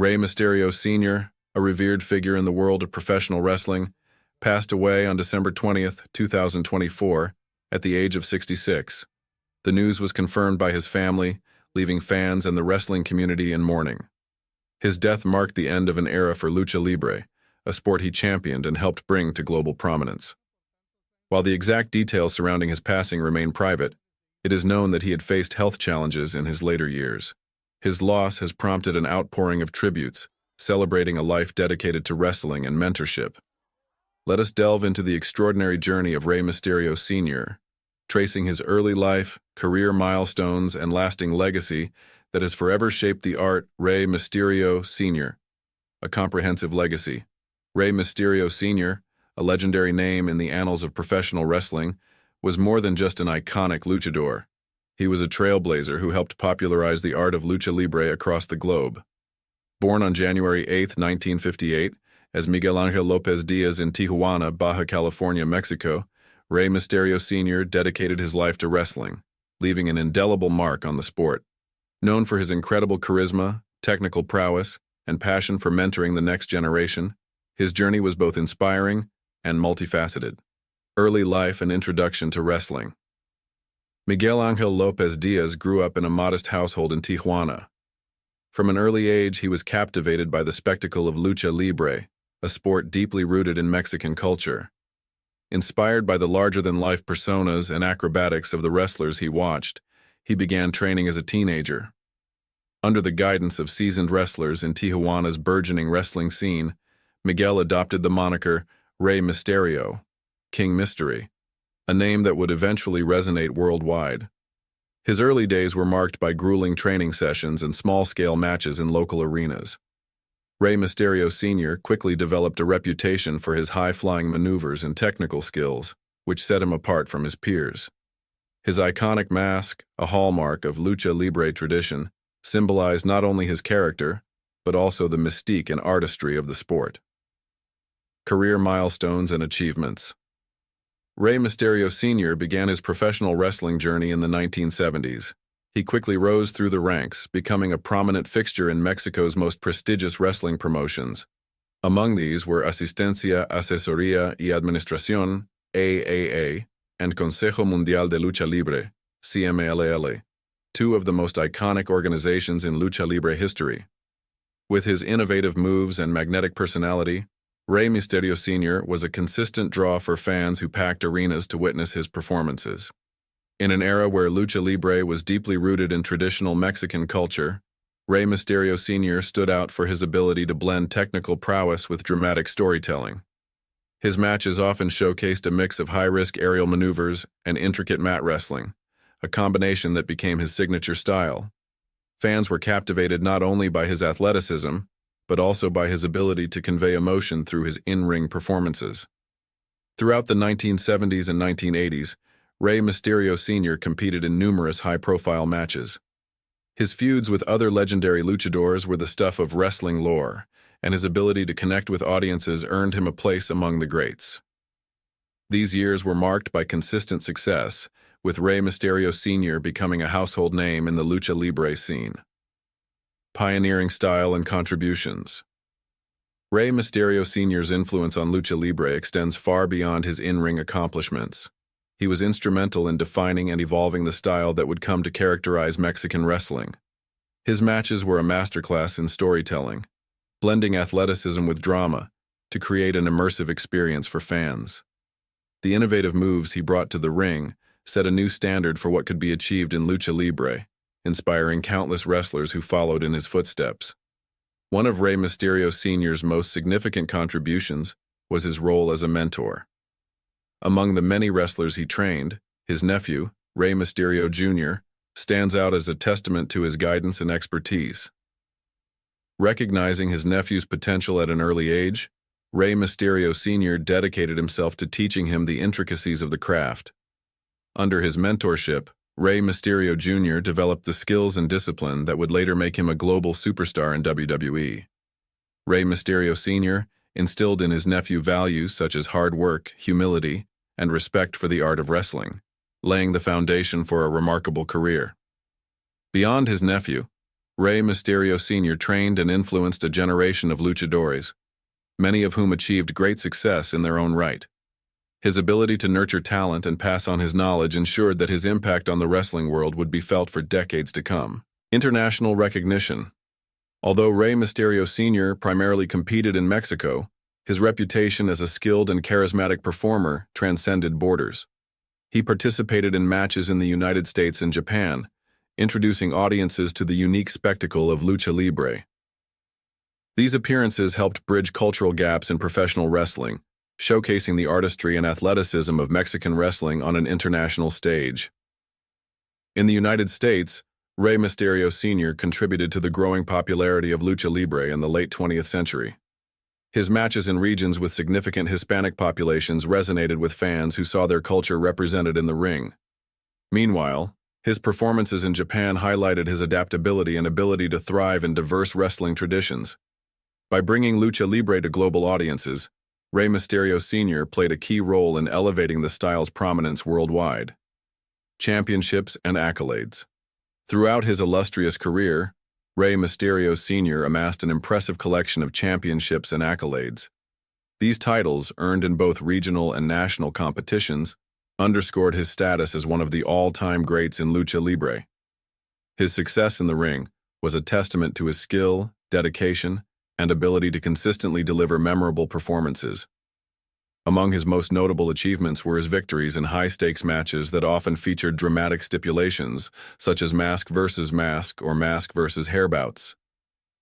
Rey Mysterio Sr., a revered figure in the world of professional wrestling, passed away on December 20th, 2024, at the age of 66. The news was confirmed by his family, leaving fans and the wrestling community in mourning. His death marked the end of an era for lucha libre, a sport he championed and helped bring to global prominence. While the exact details surrounding his passing remain private, it is known that he had faced health challenges in his later years. His loss has prompted an outpouring of tributes, celebrating a life dedicated to wrestling and mentorship. Let us delve into the extraordinary journey of Rey Mysterio Sr., tracing his early life, career milestones, and lasting legacy that has forever shaped the art. Rey Mysterio Sr., a comprehensive legacy. Rey Mysterio Sr., a legendary name in the annals of professional wrestling, was more than just an iconic luchador. He was a trailblazer who helped popularize the art of lucha libre across the globe. Born on January 8, 1958, as Miguel Ángel López Díaz in Tijuana, Baja California, Mexico, Rey Mysterio Sr. dedicated his life to wrestling, leaving an indelible mark on the sport. Known for his incredible charisma, technical prowess, and passion for mentoring the next generation, his journey was both inspiring and multifaceted. Early life and introduction to wrestling. Miguel Ángel López Díaz grew up in a modest household in Tijuana. From an early age, he was captivated by the spectacle of lucha libre, a sport deeply rooted in Mexican culture. Inspired by the larger-than-life personas and acrobatics of the wrestlers he watched, he began training as a teenager. Under the guidance of seasoned wrestlers in Tijuana's burgeoning wrestling scene, Miguel adopted the moniker Rey Mysterio, King Mystery, a name that would eventually resonate worldwide. His early days were marked by grueling training sessions and small-scale matches in local arenas. Rey Mysterio Sr. quickly developed a reputation for his high-flying maneuvers and technical skills, which set him apart from his peers. His iconic mask, a hallmark of lucha libre tradition, symbolized not only his character, but also the mystique and artistry of the sport. Career milestones and achievements. Rey Mysterio Sr. began his professional wrestling journey in the 1970s. He quickly rose through the ranks, becoming a prominent fixture in Mexico's most prestigious wrestling promotions. Among these were Asistencia, Asesoría y Administración, AAA, and Consejo Mundial de Lucha Libre, CMLL, two of the most iconic organizations in lucha libre history. With his innovative moves and magnetic personality, Rey Mysterio Sr. was a consistent draw for fans who packed arenas to witness his performances. In an era where lucha libre was deeply rooted in traditional Mexican culture, Rey Mysterio Sr. stood out for his ability to blend technical prowess with dramatic storytelling. His matches often showcased a mix of high-risk aerial maneuvers and intricate mat wrestling, a combination that became his signature style. Fans were captivated not only by his athleticism, but also by his ability to convey emotion through his in-ring performances. Throughout the 1970s and 1980s, Rey Mysterio Sr. competed in numerous high-profile matches. His feuds with other legendary luchadors were the stuff of wrestling lore, and his ability to connect with audiences earned him a place among the greats. These years were marked by consistent success, with Rey Mysterio Sr. becoming a household name in the lucha libre scene. Pioneering style and contributions. Rey Mysterio Sr.'s influence on lucha libre extends far beyond his in-ring accomplishments. He was instrumental in defining and evolving the style that would come to characterize Mexican wrestling. His matches were a masterclass in storytelling, blending athleticism with drama to create an immersive experience for fans. The innovative moves he brought to the ring set a new standard for what could be achieved in lucha libre, inspiring countless wrestlers who followed in his footsteps. One of Rey Mysterio Sr.'s most significant contributions was his role as a mentor. Among the many wrestlers he trained, his nephew, Rey Mysterio Jr., stands out as a testament to his guidance and expertise. Recognizing his nephew's potential at an early age, Rey Mysterio Sr. dedicated himself to teaching him the intricacies of the craft. Under his mentorship, Rey Mysterio Jr. developed the skills and discipline that would later make him a global superstar in WWE. Rey Mysterio Sr. instilled in his nephew values such as hard work, humility, and respect for the art of wrestling, laying the foundation for a remarkable career. Beyond his nephew, Rey Mysterio Sr. trained and influenced a generation of luchadores, many of whom achieved great success in their own right. His ability to nurture talent and pass on his knowledge ensured that his impact on the wrestling world would be felt for decades to come. International recognition. Although Rey Mysterio Sr. primarily competed in Mexico, his reputation as a skilled and charismatic performer transcended borders. He participated in matches in the United States and Japan, introducing audiences to the unique spectacle of lucha libre. These appearances helped bridge cultural gaps in professional wrestling, showcasing the artistry and athleticism of Mexican wrestling on an international stage. In the United States, Rey Mysterio Sr. contributed to the growing popularity of lucha libre in the late 20th century. His matches in regions with significant Hispanic populations resonated with fans who saw their culture represented in the ring. Meanwhile, his performances in Japan highlighted his adaptability and ability to thrive in diverse wrestling traditions. By bringing lucha libre to global audiences, Rey Mysterio Sr. played a key role in elevating the style's prominence worldwide. Championships and accolades. Throughout his illustrious career, Rey Mysterio Sr. amassed an impressive collection of championships and accolades. These titles, earned in both regional and national competitions, underscored his status as one of the all-time greats in lucha libre. His success in the ring was a testament to his skill, dedication, and ability to consistently deliver memorable performances. Among his most notable achievements were his victories in high-stakes matches that often featured dramatic stipulations, such as mask versus mask or mask versus hair bouts.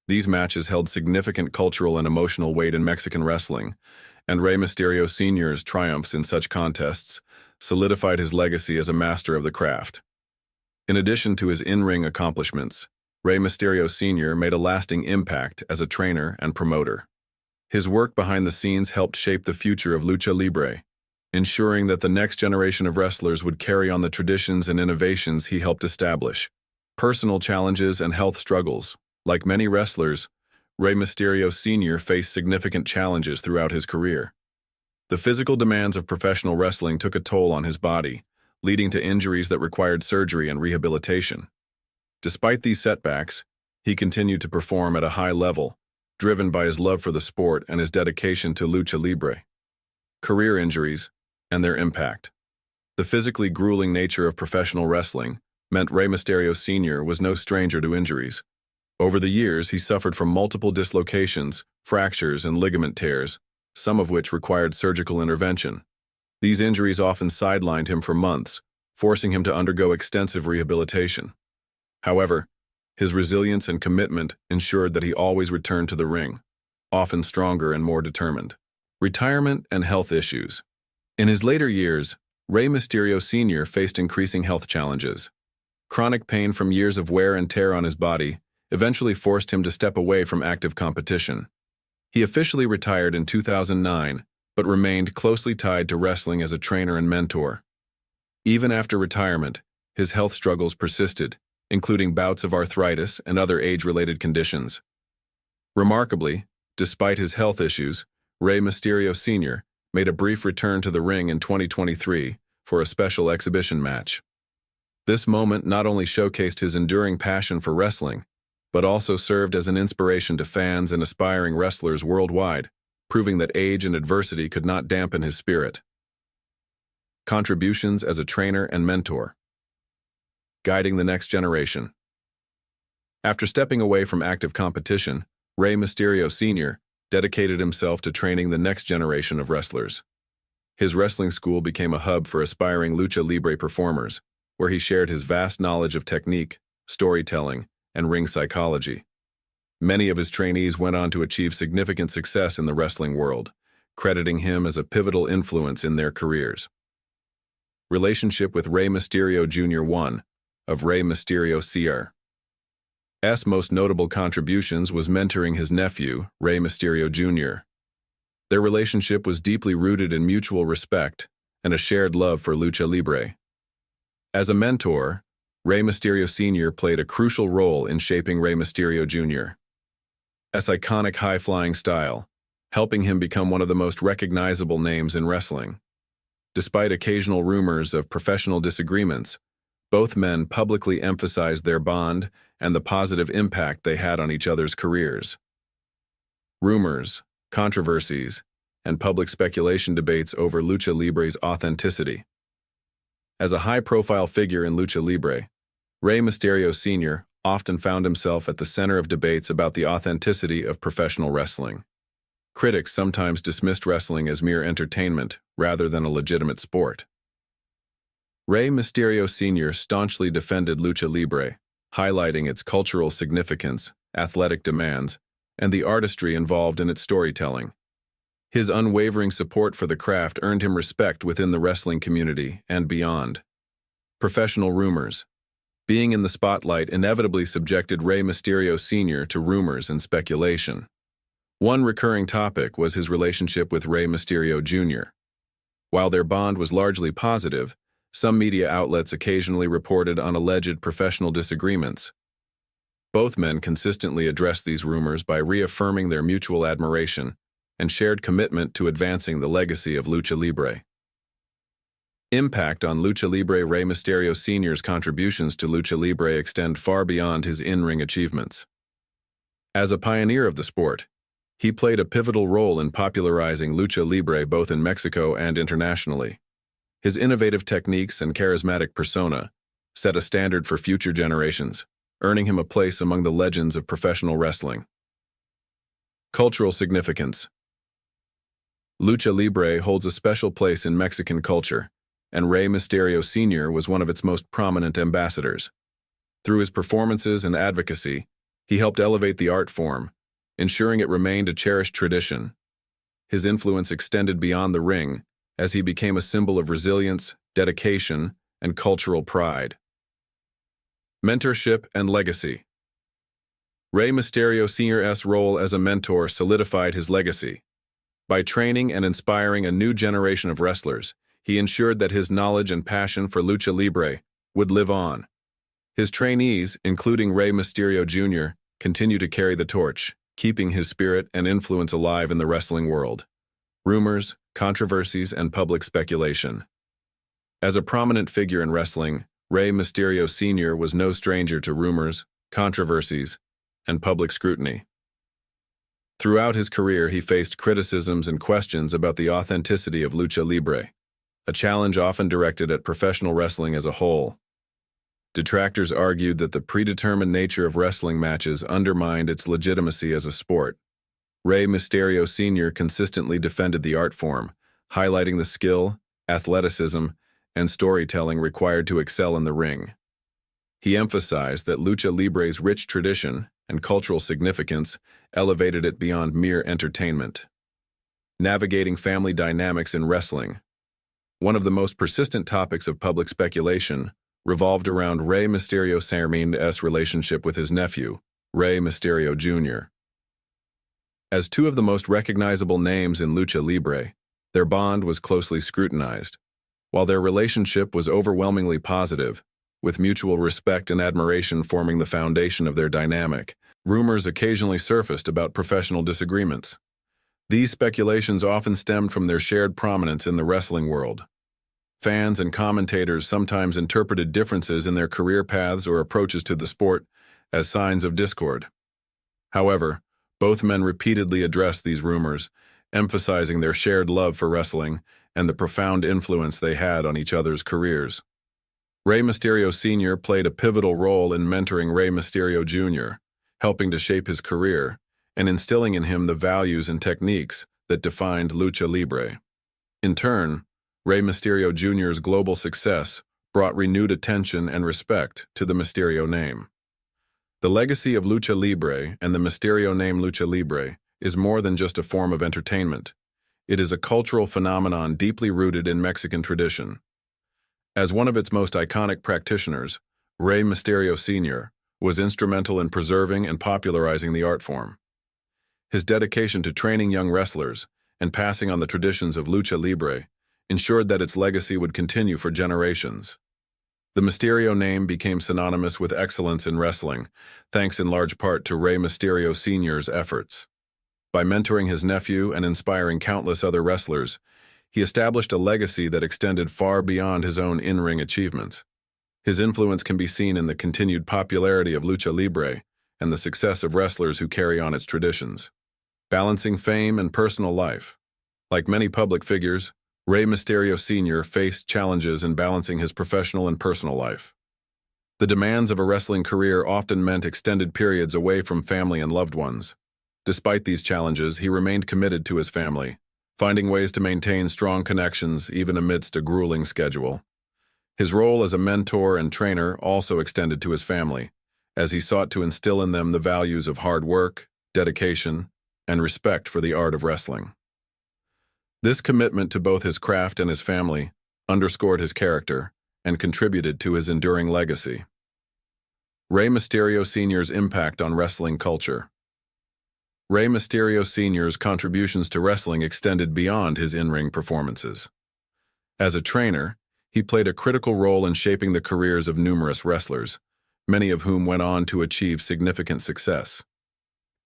These matches held significant cultural and emotional weight in Mexican wrestling, and Rey Mysterio Sr.'s triumphs in such contests solidified his legacy as a master of the craft. In addition to his in-ring accomplishments, Rey Mysterio Sr. made a lasting impact as a trainer and promoter. His work behind the scenes helped shape the future of lucha libre, ensuring that the next generation of wrestlers would carry on the traditions and innovations he helped establish. Personal challenges and health struggles. Like many wrestlers, Rey Mysterio Sr. faced significant challenges throughout his career. The physical demands of professional wrestling took a toll on his body, leading to injuries that required surgery and rehabilitation. Despite these setbacks, he continued to perform at a high level, driven by his love for the sport and his dedication to lucha libre. Career injuries and their impact. The physically grueling nature of professional wrestling meant Rey Mysterio Sr. was no stranger to injuries. Over the years, he suffered from multiple dislocations, fractures, and ligament tears, some of which required surgical intervention. These injuries often sidelined him for months, forcing him to undergo extensive rehabilitation. However, his resilience and commitment ensured that he always returned to the ring, often stronger and more determined. Retirement and health issues. In his later years, Rey Mysterio Sr. faced increasing health challenges. Chronic pain from years of wear and tear on his body eventually forced him to step away from active competition. He officially retired in 2009, but remained closely tied to wrestling as a trainer and mentor. Even after retirement, his health struggles persisted, including bouts of arthritis and other age-related conditions. Remarkably, despite his health issues, Rey Mysterio Sr. made a brief return to the ring in 2023 for a special exhibition match. This moment not only showcased his enduring passion for wrestling, but also served as an inspiration to fans and aspiring wrestlers worldwide, proving that age and adversity could not dampen his spirit. Contributions as a trainer and mentor. Guiding the next generation. After stepping away from active competition, Rey Mysterio Sr. dedicated himself to training the next generation of wrestlers. His wrestling school became a hub for aspiring lucha libre performers, where he shared his vast knowledge of technique, storytelling, and ring psychology. Many of his trainees went on to achieve significant success in the wrestling world, crediting him as a pivotal influence in their careers. Relationship with Rey Mysterio Jr. I of Rey Mysterio Sr.'s most notable contributions was mentoring his nephew, Rey Mysterio Jr. Their relationship was deeply rooted in mutual respect and a shared love for lucha libre. As a mentor, Rey Mysterio Sr. played a crucial role in shaping Rey Mysterio Jr.'s iconic high-flying style, helping him become one of the most recognizable names in wrestling. Despite occasional rumors of professional disagreements, both men publicly emphasized their bond and the positive impact they had on each other's careers. Rumors, controversies, and public speculation debates over Lucha Libre's authenticity. As a high-profile figure in Lucha Libre, Rey Mysterio Sr. often found himself at the center of debates about the authenticity of professional wrestling. Critics sometimes dismissed wrestling as mere entertainment rather than a legitimate sport. Rey Mysterio Sr. staunchly defended Lucha Libre, highlighting its cultural significance, athletic demands, and the artistry involved in its storytelling. His unwavering support for the craft earned him respect within the wrestling community and beyond. Professional rumors. Being in the spotlight inevitably subjected Rey Mysterio Sr. to rumors and speculation. One recurring topic was his relationship with Rey Mysterio Jr. While their bond was largely positive, some media outlets occasionally reported on alleged professional disagreements. Both men consistently addressed these rumors by reaffirming their mutual admiration and shared commitment to advancing the legacy of Lucha Libre. Impact on Lucha Libre. Rey Mysterio Sr.'s contributions to Lucha Libre extend far beyond his in-ring achievements. As a pioneer of the sport, he played a pivotal role in popularizing Lucha Libre both in Mexico and internationally. His innovative techniques and charismatic persona set a standard for future generations, earning him a place among the legends of professional wrestling. Cultural significance. Lucha Libre holds a special place in Mexican culture, and Rey Mysterio Sr. was one of its most prominent ambassadors. Through his performances and advocacy, he helped elevate the art form, ensuring it remained a cherished tradition. His influence extended beyond the ring, as he became a symbol of resilience, dedication, and cultural pride. Mentorship and legacy. Rey Mysterio Sr.'s role as a mentor solidified his legacy. By training and inspiring a new generation of wrestlers, he ensured that his knowledge and passion for Lucha Libre would live on. His trainees, including Rey Mysterio Jr., continue to carry the torch, keeping his spirit and influence alive in the wrestling world. Rumors, controversies, and public speculation. As a prominent figure in wrestling, Rey Mysterio Sr. was no stranger to rumors, controversies, and public scrutiny. Throughout his career, he faced criticisms and questions about the authenticity of Lucha Libre, a challenge often directed at professional wrestling as a whole. Detractors argued that the predetermined nature of wrestling matches undermined its legitimacy as a sport. Rey Mysterio Sr. consistently defended the art form, highlighting the skill, athleticism, and storytelling required to excel in the ring. He emphasized that Lucha Libre's rich tradition and cultural significance elevated it beyond mere entertainment. Navigating family dynamics in wrestling. One of the most persistent topics of public speculation revolved around Rey Mysterio Sr.'s relationship with his nephew, Rey Mysterio Jr. As two of the most recognizable names in Lucha Libre, their bond was closely scrutinized. While their relationship was overwhelmingly positive, with mutual respect and admiration forming the foundation of their dynamic, rumors occasionally surfaced about professional disagreements. These speculations often stemmed from their shared prominence in the wrestling world. Fans and commentators sometimes interpreted differences in their career paths or approaches to the sport as signs of discord. However, both men repeatedly addressed these rumors, emphasizing their shared love for wrestling and the profound influence they had on each other's careers. Rey Mysterio Sr. played a pivotal role in mentoring Rey Mysterio Jr., helping to shape his career and instilling in him the values and techniques that defined Lucha Libre. In turn, Rey Mysterio Jr.'s global success brought renewed attention and respect to the Mysterio name. The legacy of Lucha Libre and the Mysterio name Lucha Libre is more than just a form of entertainment. It is a cultural phenomenon deeply rooted in Mexican tradition. As one of its most iconic practitioners, Rey Mysterio Sr. was instrumental in preserving and popularizing the art form. His dedication to training young wrestlers and passing on the traditions of Lucha Libre ensured that its legacy would continue for generations. The Mysterio name became synonymous with excellence in wrestling, thanks in large part to Rey Mysterio Sr.'s efforts. By mentoring his nephew and inspiring countless other wrestlers, he established a legacy that extended far beyond his own in-ring achievements. His influence can be seen in the continued popularity of lucha libre and the success of wrestlers who carry on its traditions. Balancing fame and personal life. Like many public figures, Rey Mysterio Sr. faced challenges in balancing his professional and personal life. The demands of a wrestling career often meant extended periods away from family and loved ones. Despite these challenges, he remained committed to his family, finding ways to maintain strong connections even amidst a grueling schedule. His role as a mentor and trainer also extended to his family, as he sought to instill in them the values of hard work, dedication, and respect for the art of wrestling. This commitment to both his craft and his family underscored his character and contributed to his enduring legacy. Rey Mysterio Sr.'s impact on wrestling culture. Rey Mysterio Sr.'s contributions to wrestling extended beyond his in-ring performances. As a trainer, he played a critical role in shaping the careers of numerous wrestlers, many of whom went on to achieve significant success.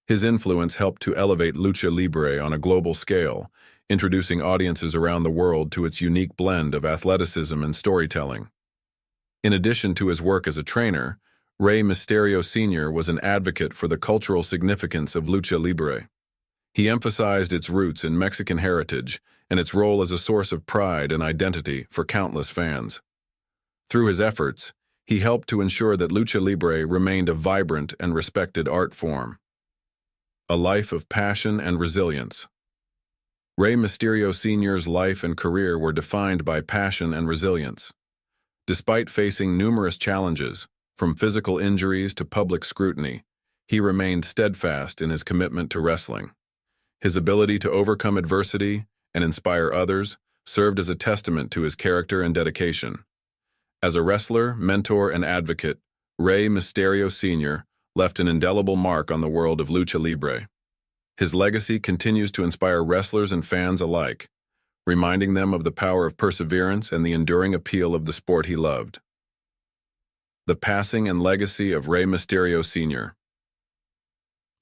His influence helped to elevate lucha libre on a global scale, introducing audiences around the world to its unique blend of athleticism and storytelling. In addition to his work as a trainer, Rey Mysterio Sr. was an advocate for the cultural significance of lucha libre. He emphasized its roots in Mexican heritage and its role as a source of pride and identity for countless fans. Through his efforts, he helped to ensure that lucha libre remained a vibrant and respected art form. A life of passion and resilience. Rey Mysterio Sr.'s life and career were defined by passion and resilience. Despite facing numerous challenges, from physical injuries to public scrutiny, he remained steadfast in his commitment to wrestling. His ability to overcome adversity and inspire others served as a testament to his character and dedication. As a wrestler, mentor, and advocate, Rey Mysterio Sr. left an indelible mark on the world of lucha libre. His legacy continues to inspire wrestlers and fans alike, reminding them of the power of perseverance and the enduring appeal of the sport he loved. The passing and legacy of Rey Mysterio Sr.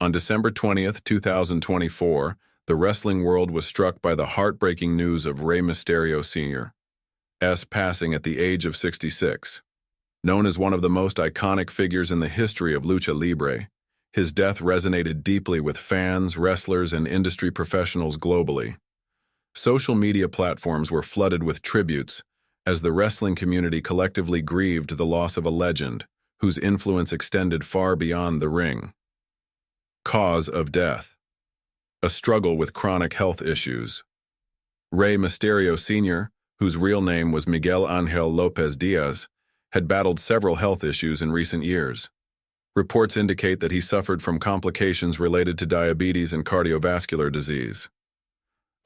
On December 20th, 2024, the wrestling world was struck by the heartbreaking news of Rey Mysterio Sr.'s passing at the age of 66. Known as one of the most iconic figures in the history of lucha libre, his death resonated deeply with fans, wrestlers, and industry professionals globally. Social media platforms were flooded with tributes as the wrestling community collectively grieved the loss of a legend whose influence extended far beyond the ring. Cause of death: a struggle with chronic health issues. Rey Mysterio Sr., whose real name was Miguel Ángel López Díaz, had battled several health issues in recent years. Reports indicate that he suffered from complications related to diabetes and cardiovascular disease.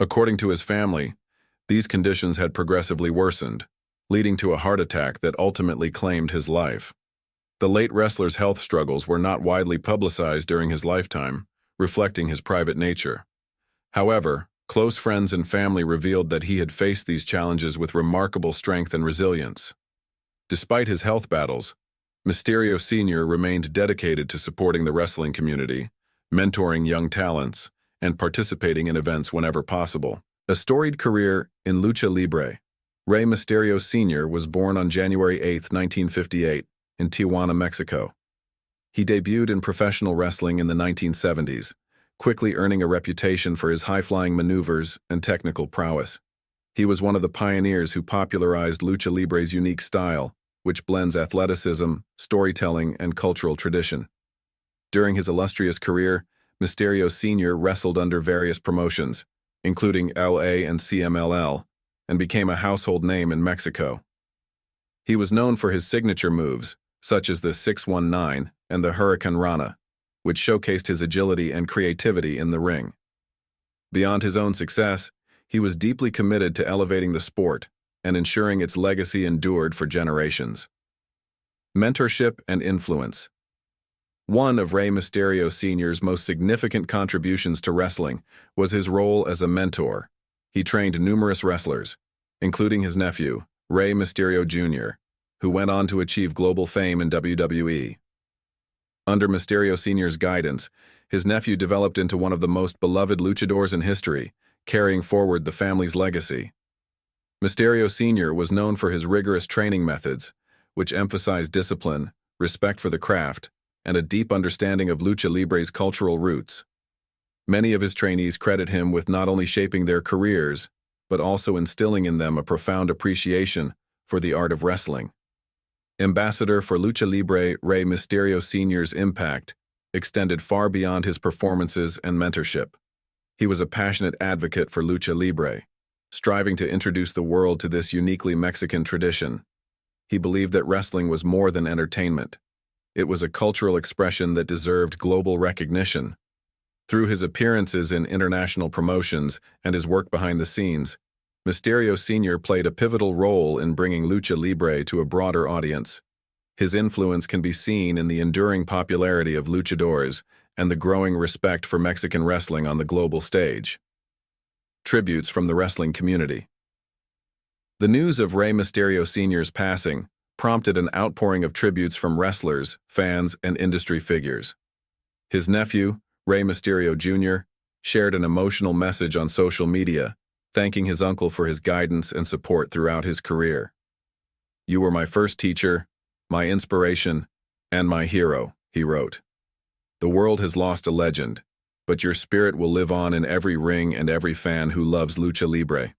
According to his family, these conditions had progressively worsened, leading to a heart attack that ultimately claimed his life. The late wrestler's health struggles were not widely publicized during his lifetime, reflecting his private nature. However, close friends and family revealed that he had faced these challenges with remarkable strength and resilience. Despite his health battles, Mysterio Sr. remained dedicated to supporting the wrestling community, mentoring young talents, and participating in events whenever possible. A storied career in lucha libre. Rey Mysterio Sr. was born on January 8, 1958, in Tijuana, Mexico. He debuted in professional wrestling in the 1970s, quickly earning a reputation for his high-flying maneuvers and technical prowess. He was one of the pioneers who popularized lucha libre's unique style, which blends athleticism, storytelling, and cultural tradition. During his illustrious career, Mysterio Sr. wrestled under various promotions, including LA and CMLL, and became a household name in Mexico. He was known for his signature moves, such as the 619 and the Hurricane Rana, which showcased his agility and creativity in the ring. Beyond his own success, he was deeply committed to elevating the sport and ensuring its legacy endured for generations. Mentorship and influence. One of Rey Mysterio Sr.'s most significant contributions to wrestling was his role as a mentor. He trained numerous wrestlers, including his nephew, Rey Mysterio Jr., who went on to achieve global fame in WWE. Under Mysterio Sr.'s guidance, his nephew developed into one of the most beloved luchadors in history, carrying forward the family's legacy. Mysterio Sr. was known for his rigorous training methods, which emphasize discipline, respect for the craft, and a deep understanding of lucha libre's cultural roots. Many of his trainees credit him with not only shaping their careers, but also instilling in them a profound appreciation for the art of wrestling. Ambassador for Lucha Libre Rey Mysterio Sr.'s impact extended far beyond his performances and mentorship. He was a passionate advocate for Lucha Libre, striving to introduce the world to this uniquely Mexican tradition. He believed that wrestling was more than entertainment. It was a cultural expression that deserved global recognition. Through his appearances in international promotions and his work behind the scenes, Mysterio Sr. played a pivotal role in bringing Lucha Libre to a broader audience. His influence can be seen in the enduring popularity of luchadors and the growing respect for Mexican wrestling on the global stage. Tributes from the wrestling community. The news of Rey Mysterio Sr.'s passing prompted an outpouring of tributes from wrestlers, fans, and industry figures. His nephew, Rey Mysterio Jr., shared an emotional message on social media, thanking his uncle for his guidance and support throughout his career. "You were my first teacher, my inspiration, and my hero," he wrote. "The world has lost a legend, but your spirit will live on in every ring and every fan who loves Lucha Libre."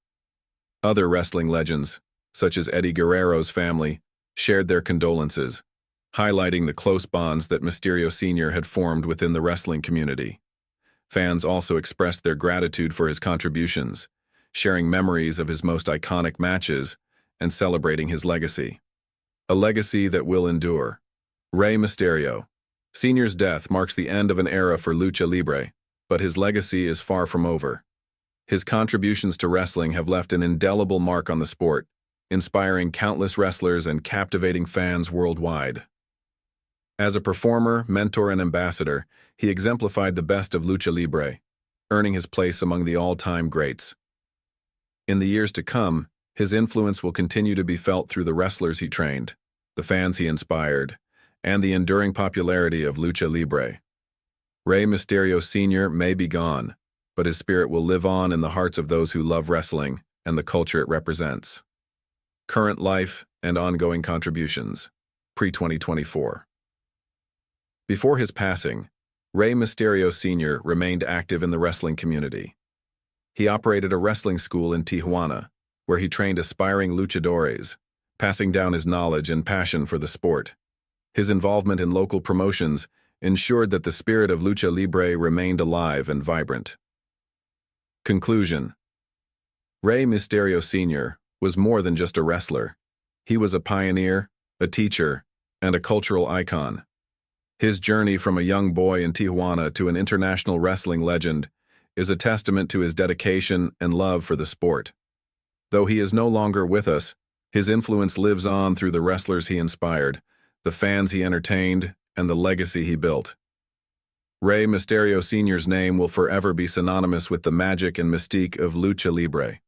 Other wrestling legends, such as Eddie Guerrero's family, shared their condolences, highlighting the close bonds that Mysterio Sr. had formed within the wrestling community. Fans also expressed their gratitude for his contributions, sharing memories of his most iconic matches and celebrating his legacy. A legacy that will endure. Rey Mysterio Sr.'s death marks the end of an era for Lucha Libre, but his legacy is far from over. His contributions to wrestling have left an indelible mark on the sport, inspiring countless wrestlers and captivating fans worldwide. As a performer, mentor, and ambassador, he exemplified the best of Lucha Libre, earning his place among the all-time greats. In the years to come, his influence will continue to be felt through the wrestlers he trained, the fans he inspired, and the enduring popularity of Lucha Libre. Rey Mysterio Sr. may be gone, but his spirit will live on in the hearts of those who love wrestling and the culture it represents. Current life and ongoing contributions, pre-2024. Before his passing, Rey Mysterio Sr. remained active in the wrestling community. He operated a wrestling school in Tijuana, where he trained aspiring luchadores, passing down his knowledge and passion for the sport. His involvement in local promotions ensured that the spirit of Lucha Libre remained alive and vibrant. Conclusion. Rey Mysterio Sr. was more than just a wrestler. He was a pioneer, a teacher, and a cultural icon. His journey from a young boy in Tijuana to an international wrestling legend is a testament to his dedication and love for the sport. Though he is no longer with us, his influence lives on through the wrestlers he inspired, the fans he entertained, and the legacy he built. Rey Mysterio Sr.'s name will forever be synonymous with the magic and mystique of Lucha Libre.